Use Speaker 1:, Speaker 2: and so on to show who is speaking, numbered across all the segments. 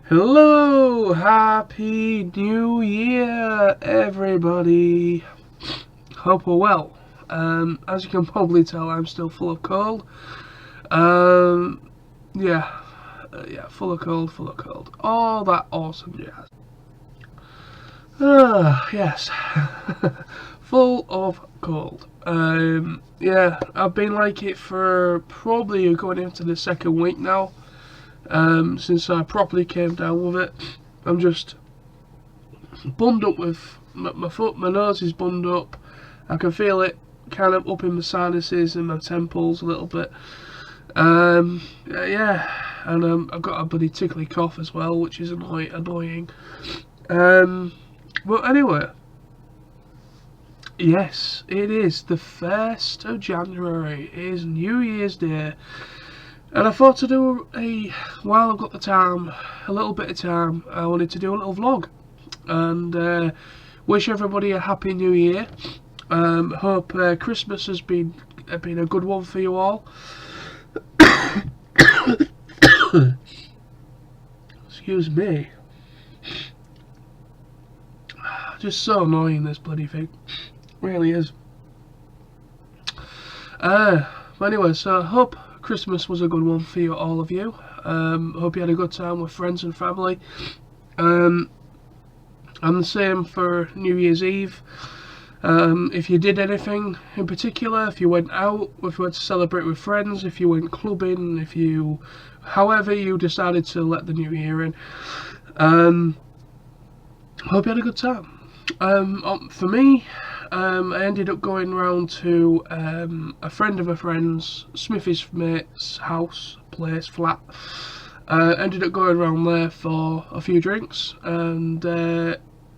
Speaker 1: Hello, happy new year, everybody. Hope we're well. As you can probably tell, I'm still full of cold. Um, yeah, full of cold. All that awesome jazz. Yes, full of cold. Yeah, I've been like it for probably going into the second week now. Since I properly came down with it, I'm just bunged up with my foot. My nose is bunged up. I can feel it kind of up in my sinuses and my temples a little bit. Yeah, and I've got a bloody tickly cough as well, which is annoying. But anyway, yes, it is the 1st of January. It is New Year's Day. And I thought to do while I've got the time, a little bit of time, I wanted to do a little vlog. And wish everybody a happy new year. Hope Christmas has been a good one for you all. Excuse me. Just so annoying, this bloody thing. Really is. But anyway, so I hope Christmas was a good one for you, all of you. Hope you had a good time with friends and family. And the same for New Year's Eve. If you did anything in particular, if you went out, if you went to celebrate with friends, if you went clubbing, however you decided to let the new year in, hope you had a good time. For me, I ended up going round to a friend of a friend's, Smithy's mate's flat. Ended up going round there for a few drinks, and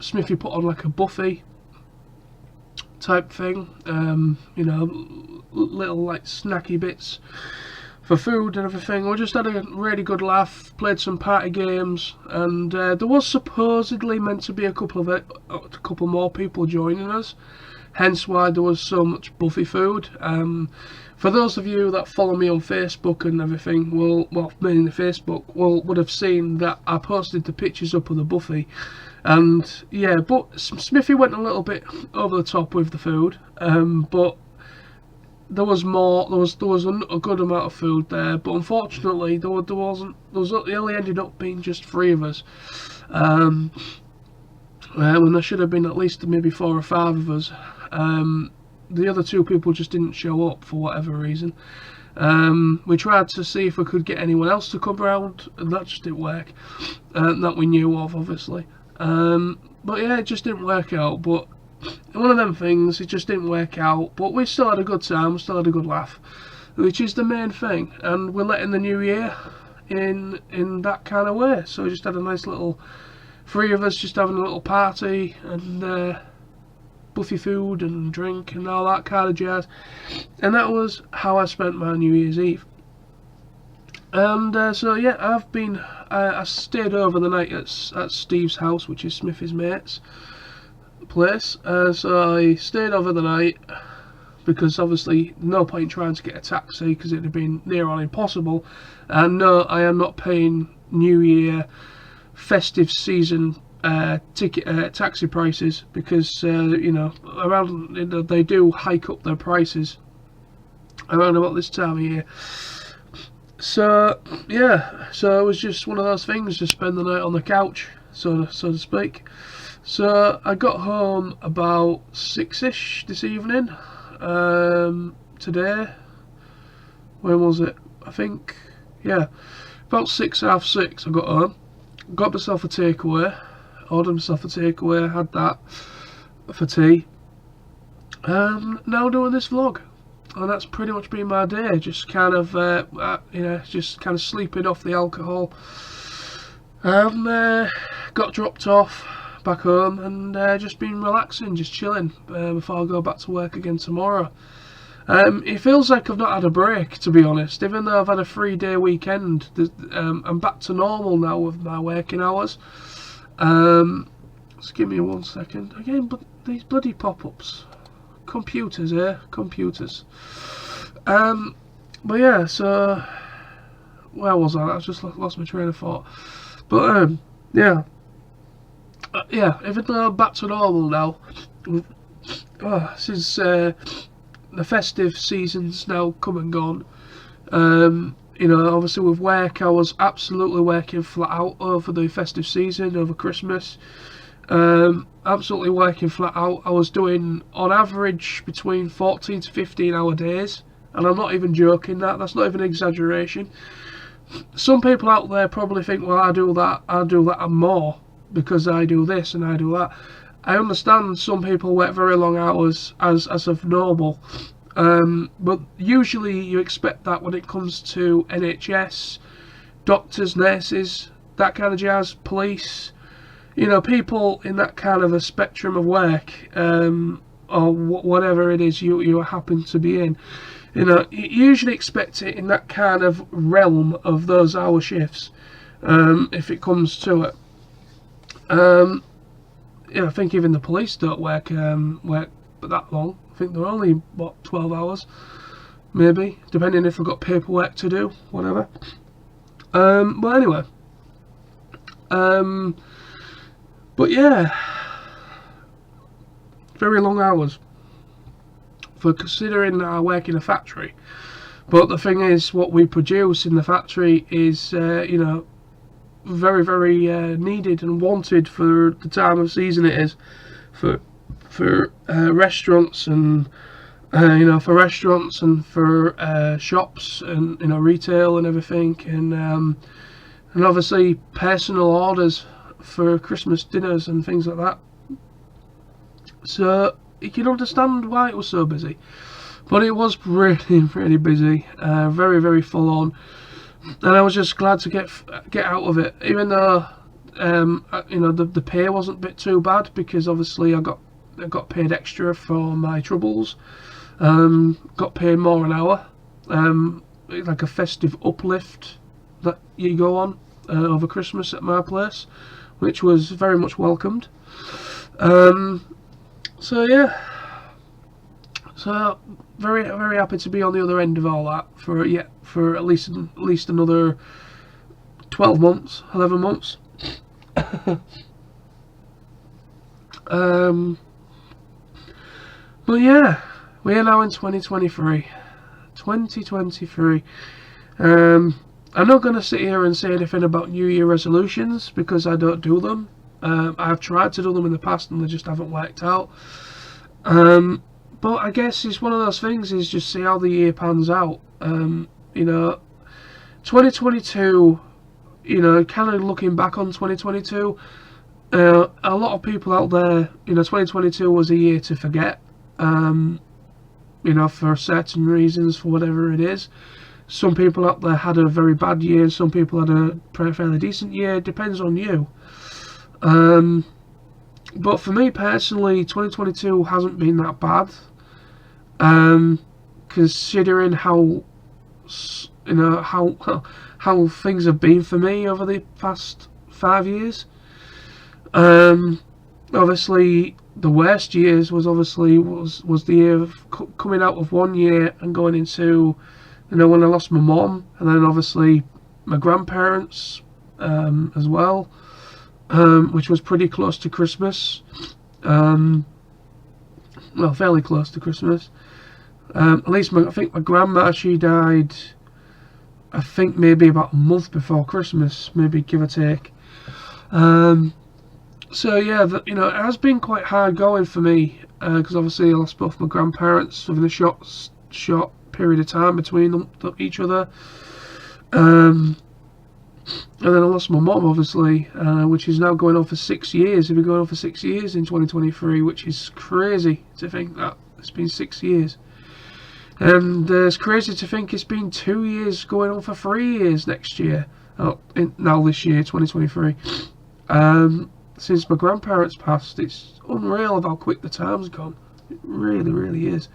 Speaker 1: Smithy put on like a buffet type thing, little like snacky bits for food and everything. We just had a really good laugh, played some party games, and there was supposedly meant to be a couple more people joining us, hence why there was so much buffet food. For those of you that follow me on Facebook and everything, mainly Facebook, would have seen that I posted the pictures up of the buffet. And yeah, but Smithy went a little bit over the top with the food, but there was a good amount of food there. But unfortunately, it only ended up being just 3 of us, when there should have been at least maybe 4 or 5 of us. The other 2 people just didn't show up for whatever reason. We tried to see if we could get anyone else to come round, and that just didn't work. That we knew of, obviously. But yeah, it just didn't work out. But one of them things, it just didn't work out. But we still had a good time, we still had a good laugh, which is the main thing. And we're letting the new year in that kind of way. So we just had a nice little 3 of us just having a little party, and buffet food and drink and all that kind of jazz. And that was how I spent my New Year's Eve. And so yeah, I stayed over the night at Steve's house, which is Smithy's mate's place. So I stayed over the night because obviously no point trying to get a taxi because it would have been near on impossible. And no, I am not paying New Year festive season taxi prices, because they do hike up their prices around about this time of year. So yeah, so it was just one of those things, just spend the night on the couch, so to speak. So I got home about 6ish this evening. Today, when was it? I think, yeah, about 6, half 6 I got home, got myself a takeaway, ordered myself a takeaway, had that for tea, and now doing this vlog. And that's pretty much been my day, just kind of sleeping off the alcohol, and got dropped off back home, and just been relaxing, just chilling before I go back to work again tomorrow. It feels like I've not had a break, to be honest, even though I've had a 3-day weekend. I'm back to normal now with my working hours. Just give me 1 second again, but these bloody pop-ups. Computers, computers. But yeah, so where was I? I just lost my train of thought. But yeah, yeah. Even though I'm back to normal now, since the festive season's now come and gone. Obviously with work, I was absolutely working flat out over the festive season, over Christmas. Absolutely working flat out. I was doing on average between 14 to 15 hour days, and I'm not even joking. That's not even an exaggeration. Some people out there probably think, well, I do that and more because I do this and I do that. I understand some people work very long hours as of normal, but usually you expect that when it comes to NHS, doctors, nurses, that kind of jazz, police, people in that kind of a spectrum of work, or whatever it is you happen to be in. You usually expect it in that kind of realm of those hour shifts, if it comes to it. I think even the police don't work that long. I think they're only 12 hours, maybe, depending if they've got paperwork to do, whatever. But anyway, but yeah, very long hours for considering that I work in a factory. But the thing is, what we produce in the factory is, very, very needed and wanted for the time of season it is, for restaurants and for restaurants and for shops and retail and everything, and obviously personal orders for Christmas dinners and things like that. So you can understand why it was so busy, but it was really, really busy, very, very full on, and I was just glad to get out of it. Even though the pay wasn't a bit too bad, because obviously I got paid extra for my troubles, got paid more an hour, like a festive uplift that you go on over Christmas at my place, which was very much welcomed. So yeah, so very, very happy to be on the other end of all that for at least another 12 months, 11 months. But yeah, we are now in 2023. 2023. I'm not going to sit here and say anything about New Year resolutions, because I don't do them. I've tried to do them in the past and they just haven't worked out. But I guess it's one of those things, is just see how the year pans out. 2022, kind of looking back on 2022, a lot of people out there, 2022 was a year to forget, for certain reasons, for whatever it is. Some people out there had a very bad year, some people had a fairly decent year. It depends on you. But for me personally, 2022 hasn't been that bad, considering how things have been for me over the past 5 years. Obviously, the worst years was the year of coming out of one year and going into, when I lost my mum, and then obviously my grandparents as well. Which was pretty close to Christmas, well, fairly close to Christmas. At least I think my grandma, she died, I think maybe about a month before Christmas, maybe, give or take. So yeah, it has been quite hard going for me, because obviously I lost both my grandparents within a short period of time between each other. And then I lost my mum, obviously, which is now going on for 6 years. It'll be going on for 6 years in 2023, which is crazy to think that it's been 6 years. And it's crazy to think it's been 2 years going on for 3 years next year. Now this year, 2023. Since my grandparents passed, it's unreal of how quick the time's gone. It really, really is.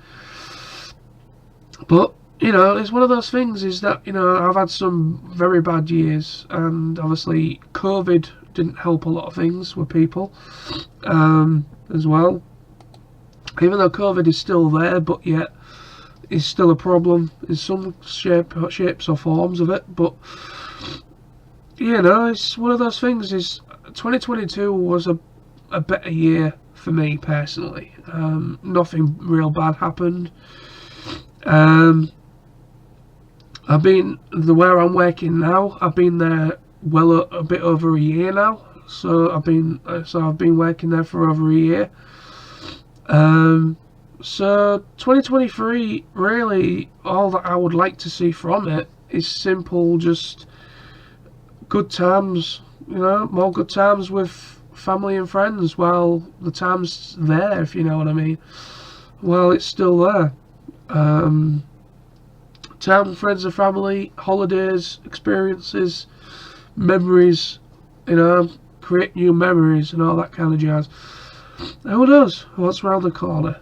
Speaker 1: But it's one of those things, is that, I've had some very bad years, and obviously COVID didn't help a lot of things with people, as well. Even though COVID is still there, but yet it's still a problem in some shapes or forms of it. But you know, it's one of those things. Is 2022 was a better year for me personally. Nothing real bad happened. Um, I've been where I'm working now. I've been there a bit over a year now. I've been working there for over a year. So 2023, really, all that I would like to see from it is simple, just good times. You know, more good times with family and friends while the time's there, if you know what I mean. While it's still there. Time with friends and family, holidays, experiences, memories, you know, create new memories and all that kind of jazz. Who knows what's round the corner?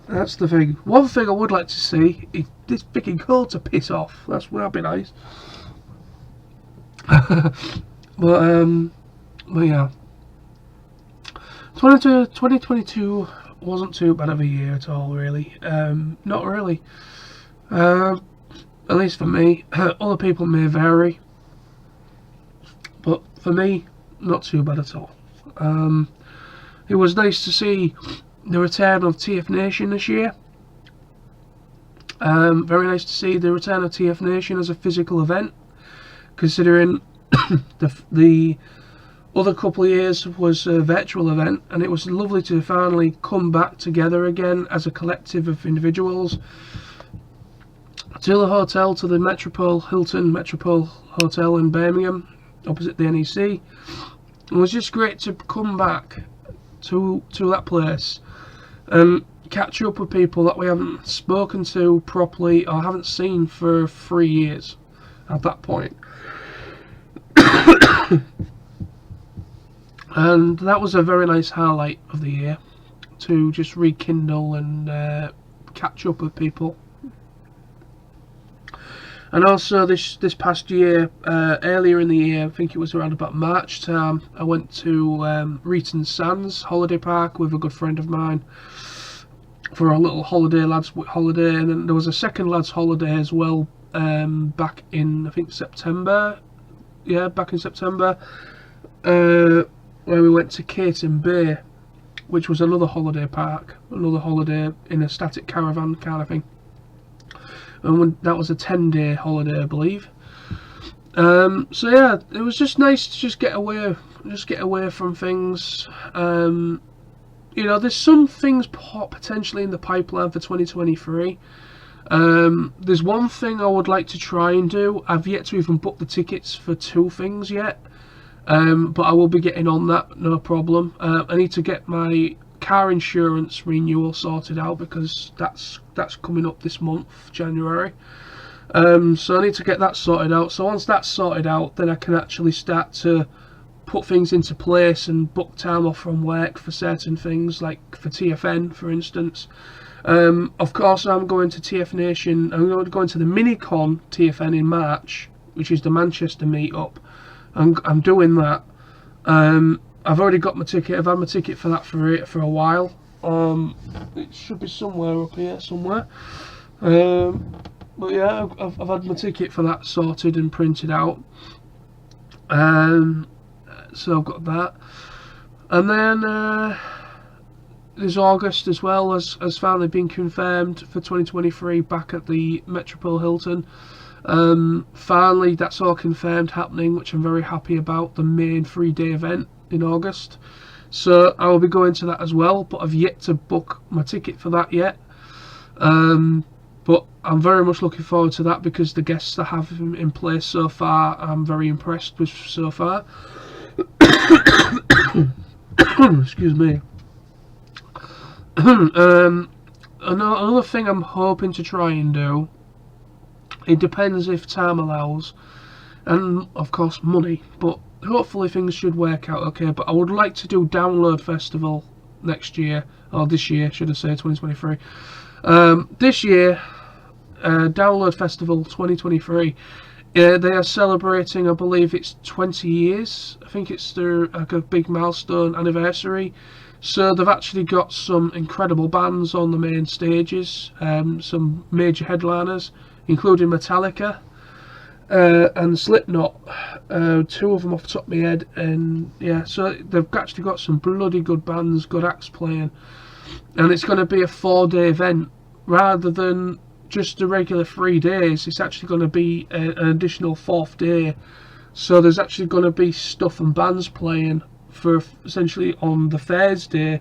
Speaker 1: That's the thing. One thing I would like to see is this freaking cold to piss off. That'd be nice. But yeah, 2022 wasn't too bad of a year at all, really. Not really. At least for me. Other people may vary, but for me, not too bad at all. It was nice to see the return of TF Nation this year. Very nice to see the return of TF Nation as a physical event, considering the other couple of years was a virtual event, and it was lovely to finally come back together again as a collective of individuals to the hotel, to the Hilton Metropole Hotel in Birmingham, opposite the NEC. It was just great to come back to that place and catch up with people that we haven't spoken to properly or haven't seen for 3 years at that point. And that was a very nice highlight of the year, to just rekindle and catch up with people. And also this past year, earlier in the year, I think it was around about March time, I went to Reeton Sands holiday park with a good friend of mine for a little lads holiday, and then there was a second lads holiday as well, back in, I think, September. Yeah, back in September, where we went to Caton Bay, which was another holiday park, another holiday in a static caravan kind of thing. And that was a 10-day holiday, I believe. So yeah, it was just nice to just get away from things. You know, there's some things potentially in the pipeline for 2023. There's one thing I would like to try and do. I've yet to even book the tickets for 2 things yet, but I will be getting on that, no problem. I need to get my car insurance renewal sorted out, because that's coming up this month, January. So I need to get that sorted out. So once that's sorted out, then I can actually start to put things into place and book time off from work for certain things, like for TFN, for instance. Of course, I'm going to TF Nation. I'm going to the Minicon TFN in March, which is the Manchester meetup. I'm doing that. I've already got my ticket. I've had my ticket for that for a while. It should be somewhere up here, somewhere. But yeah, I've had my ticket for that sorted and printed out. So I've got that. And then there's August as well, has finally been confirmed for 2023 back at the Metropole Hilton. Finally, that's all confirmed happening, which I'm very happy about, the main 3-day event in August. So I will be going to that as well, but I've yet to book my ticket for that yet. But I'm very much looking forward to that, because the guests I have in place so far, I'm very impressed with so far. Excuse me. Another thing I'm hoping to try and do, it depends if time allows, and of course money, but hopefully things should work out okay. But I would like to do Download Festival next year, or this year, should I say, 2023. This year, Download Festival 2023, they are celebrating, I believe it's 20 years. I think it's their like a big milestone anniversary. So they've actually got some incredible bands on the main stages, some major headliners, including Metallica and Slipknot, two of them off the top of my head, and yeah, so they've actually got some bloody good bands, good acts playing, and it's going to be a 4-day event rather than just a regular 3 days. It's actually going to be an additional 4th day, so there's actually going to be stuff and bands playing for essentially on the Thursday.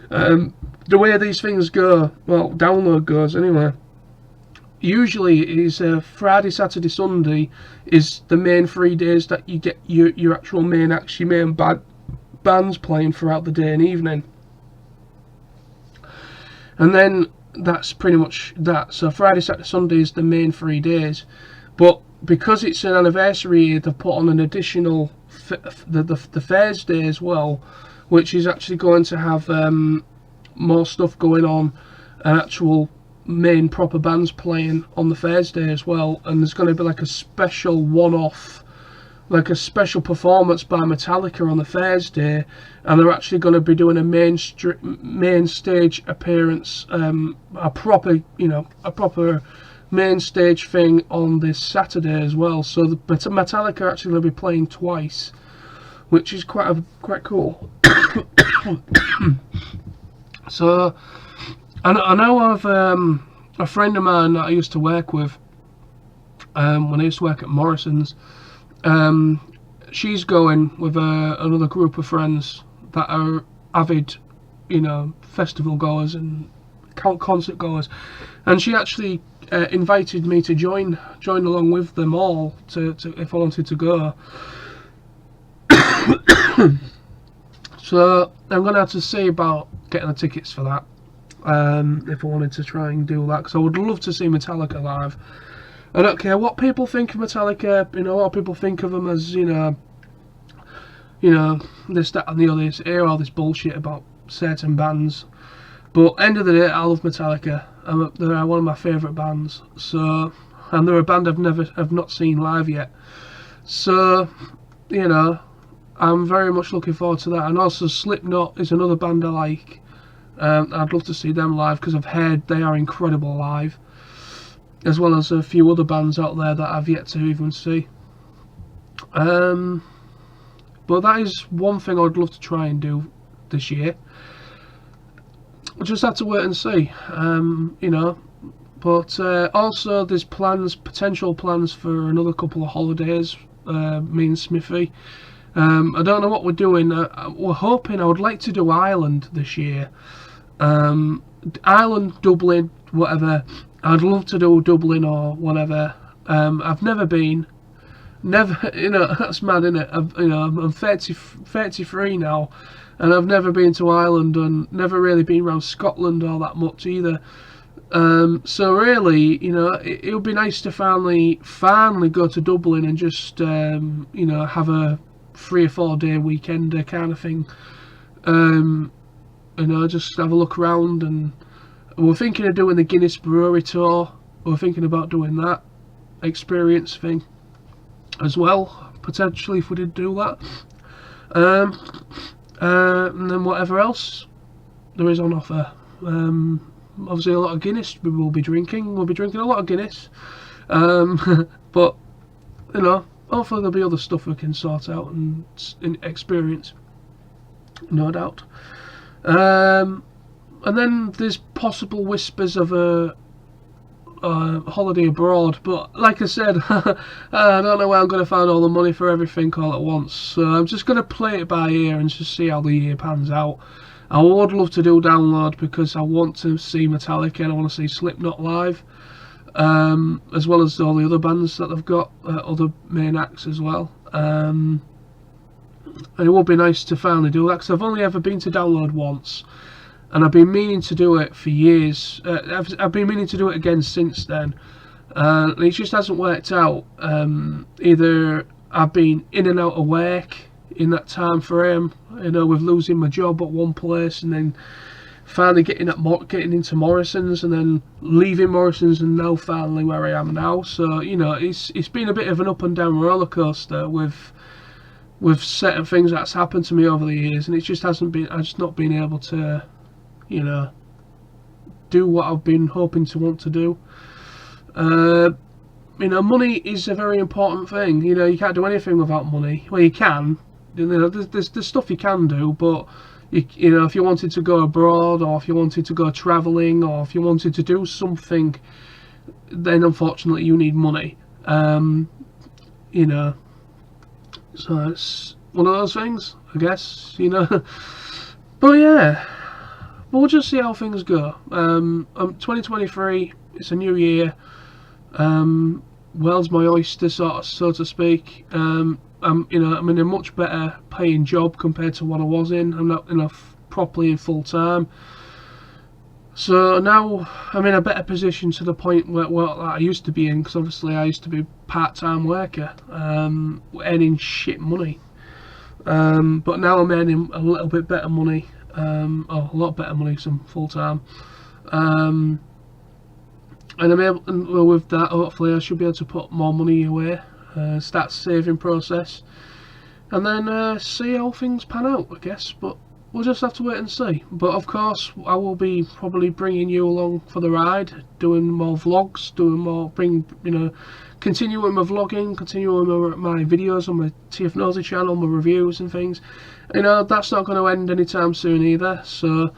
Speaker 1: The way these things go, well, download goes anyway, usually it is Friday, Saturday, Sunday is the main 3 days that you get your actual main acts, your main bands playing throughout the day and evening. And then that's pretty much that. So Friday, Saturday, Sunday is the main 3 days. But because it's an anniversary, they've put on an additional the Thursday as well, which is actually going to have more stuff going on, an actual main proper bands playing on the Thursday as well. And there's going to be like a special one-off, like a special performance by Metallica on the Thursday, and they're actually going to be doing a main stage appearance, a proper main stage thing on this Saturday as well. So the Metallica are actually going to be playing twice, which is quite cool. So I know of a friend of mine that I used to work with when I used to work at Morrison's. She's going with another group of friends that are avid, festival goers and concert goers, and she actually invited me to join along with them all to if I wanted to go. So I'm gonna have to see about getting the tickets for that, if I wanted to try and do that, because I would love to see Metallica live. I don't care what people think of Metallica. A lot of people think of them as, this, that and the other. Hear all this bullshit about certain bands. But end of the day, I love Metallica. They're one of my favourite bands. So, and they're a band I've not seen live yet. So, I'm very much looking forward to that. And also Slipknot is another band I like. I'd love to see them live because I've heard they are incredible live, as well as a few other bands out there that I've yet to even see. But that is one thing I'd love to try and do this year. We'll just have to wait and see, But also there's potential plans for another couple of holidays, me and Smithy. I don't know what we're doing. We're hoping, I would like to do Ireland this year. Ireland, Dublin, whatever. I'd love to do Dublin or whatever. I've never been. That's mad, innit? I'm 33 now, and I've never been to Ireland, and never really been around Scotland all that much either. So really, it would be nice to finally go to Dublin and just, have a 3 or 4 day weekender kind of thing. Just have a look around, and we're thinking of doing the Guinness Brewery tour. We're thinking about doing that experience thing as well, potentially, if we did do that. And then whatever else there is on offer. Obviously a lot of Guinness we will be drinking. We'll be drinking a lot of Guinness. But, hopefully there'll be other stuff we can sort out and experience. No doubt. And then there's possible whispers of a holiday abroad, but like I said, I don't know where I'm going to find all the money for everything all at once, so I'm just going to play it by ear and just see how the year pans out. I would love to do Download because I want to see Metallica and I want to see Slipknot live, as well as all the other bands that they've got, other main acts as well. And it would be nice to finally do that, because I've only ever been to Download once, and I've been meaning to do it for years. I've been meaning to do it again since then, and it just hasn't worked out. Either I've been in and out of work in that time frame, with losing my job at one place, and then finally getting into Morrison's, and then leaving Morrison's, and now finally where I am now. So it's been a bit of an up and down roller coaster with certain things that's happened to me over the years, and it just hasn't been. I've just not been able to, do what I've been hoping to want to do. you know, money is a very important thing. You know, you can't do anything without money. Well, you can. You know, there's stuff you can do, but you know, if you wanted to go abroad, or if you wanted to go travelling, or if you wanted to do something, then unfortunately you need money. You know, so it's one of those things, I guess. You know, but yeah, we'll just see how things go. 2023, it's a new year. World's my oyster, so to speak. I'm in a much better paying job compared to what I was in. I'm not properly in full time. So now I'm in a better position to the point where I used to be in, because obviously I used to be part-time worker, earning shit money. But now I'm earning a little bit better money, a lot better money, some full-time. And I'm able, and with that, hopefully I should be able to put more money away, start the saving process, and then see how things pan out, I guess. But we'll just have to wait and see. But of course, I will be probably bringing you along for the ride, doing more vlogs, continuing my vlogging, continuing my videos on my TF Nosy channel, my reviews and things. You know, that's not going to end anytime soon either. So,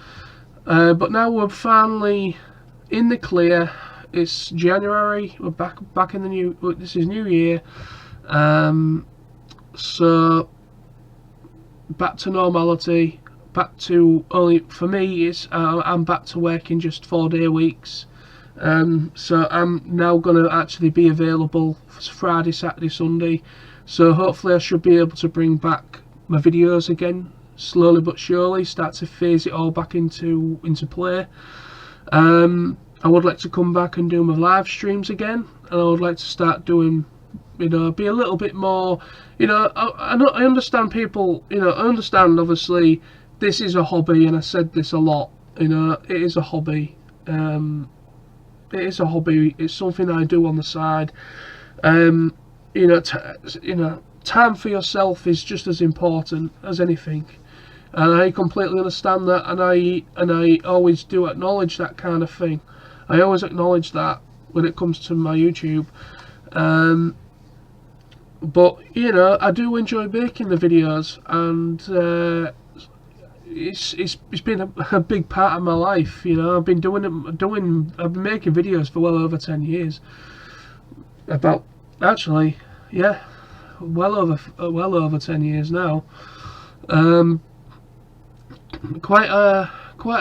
Speaker 1: but now we're finally in the clear. It's January. We're back in the new. This is New Year. So back to normality. Back to, only for me, I'm back to working just 4-day weeks. So I'm now going to actually be available for Friday, Saturday, Sunday. So hopefully I should be able to bring back my videos again, slowly but surely, start to phase it all back into play. I would like to come back and do my live streams again, and I would like to start doing, you know, be a little bit more, you know, I understand people, you know, I understand obviously this is a hobby, and I said this a lot, you know, it is a hobby. It is a hobby. It's something I do on the side. You know, time for yourself is just as important as anything, and I completely understand that, and I always do acknowledge that kind of thing. I always acknowledge that when it comes to my YouTube. But you know, I do enjoy making the videos, and it's been a big part of my life. You know, I've been making videos for well over 10 years. Yeah, well over 10 years now. Quite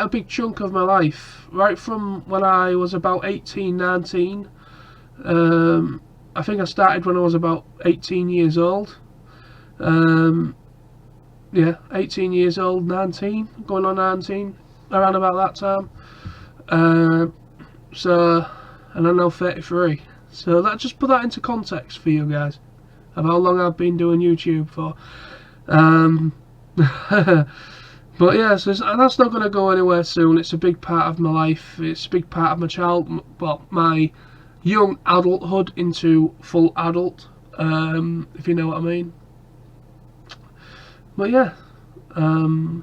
Speaker 1: a big chunk of my life, right from when I was about 18, 19. I think I started when I was about 18 years old. Yeah, 18 years old, 19, going on 19, around about that time. So, and I'm now 33. So that, just put that into context for you guys, of how long I've been doing YouTube for. But yeah, so that's not going to go anywhere soon. It's a big part of my life. It's a big part of my young adulthood into full adult, if you know what I mean. But yeah, and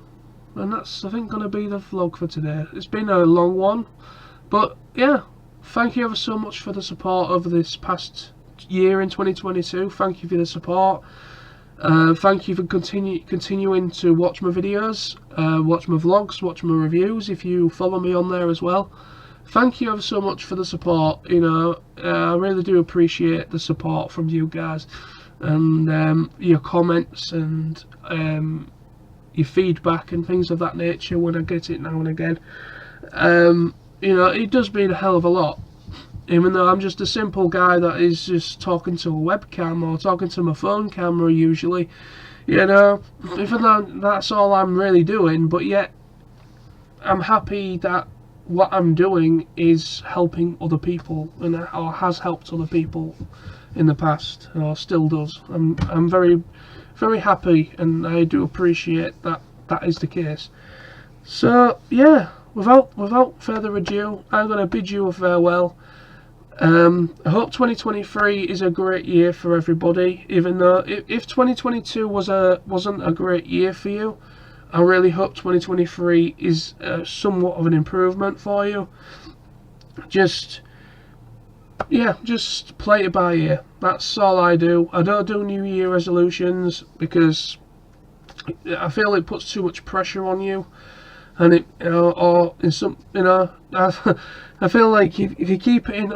Speaker 1: that's, I think, going to be the vlog for today. It's been a long one, but yeah, thank you ever so much for the support over this past year in 2022. Thank you for the support. Thank you for continuing to watch my videos, watch my vlogs, watch my reviews, if you follow me on there as well. Thank you ever so much for the support. You know, I really do appreciate the support from you guys, and your comments, and your feedback and things of that nature when I get it now and again. You know, it does mean a hell of a lot. Even though I'm just a simple guy that is just talking to a webcam or talking to my phone camera usually, you know, even though that's all I'm really doing, but yet I'm happy that what I'm doing is helping other people, or has helped other people in the past, or still does. I'm very, very happy, and I do appreciate that is the case. So yeah, without further ado, I'm going to bid you a farewell. I hope 2023 is a great year for everybody. Even though if 2022 wasn't a great year for you, I really hope 2023 is somewhat of an improvement for you. Just yeah, just play it by ear. That's all I do. I don't do New Year resolutions because I feel it puts too much pressure on you, and it, or in some, I feel like if you keep it in,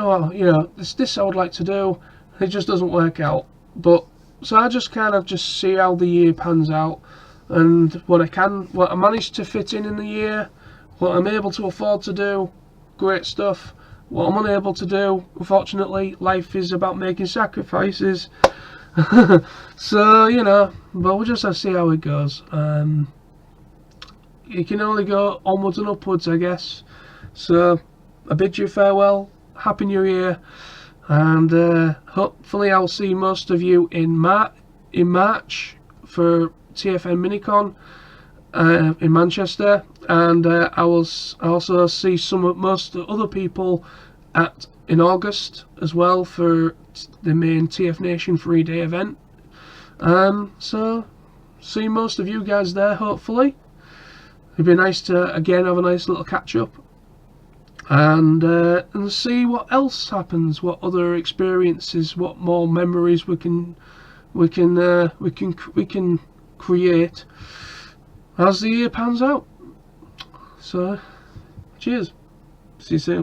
Speaker 1: this I would like to do, it just doesn't work out. But so I just kind of just see how the year pans out, and what I manage to fit in the year, what I'm able to afford to do, great stuff. What I'm unable to do, unfortunately, life is about making sacrifices. So, but we'll just have to see how it goes. You can only go onwards and upwards, I guess. So, I bid you farewell, Happy New Year, and hopefully I'll see most of you in March for TFN Minicon in Manchester, and I will also see most other people in August as well for the main TF Nation 3-day event. So see most of you guys there, hopefully. It'd be nice to again have a nice little catch up, and see what else happens, what other experiences, what more memories we can create as the year pans out. So cheers, see you soon.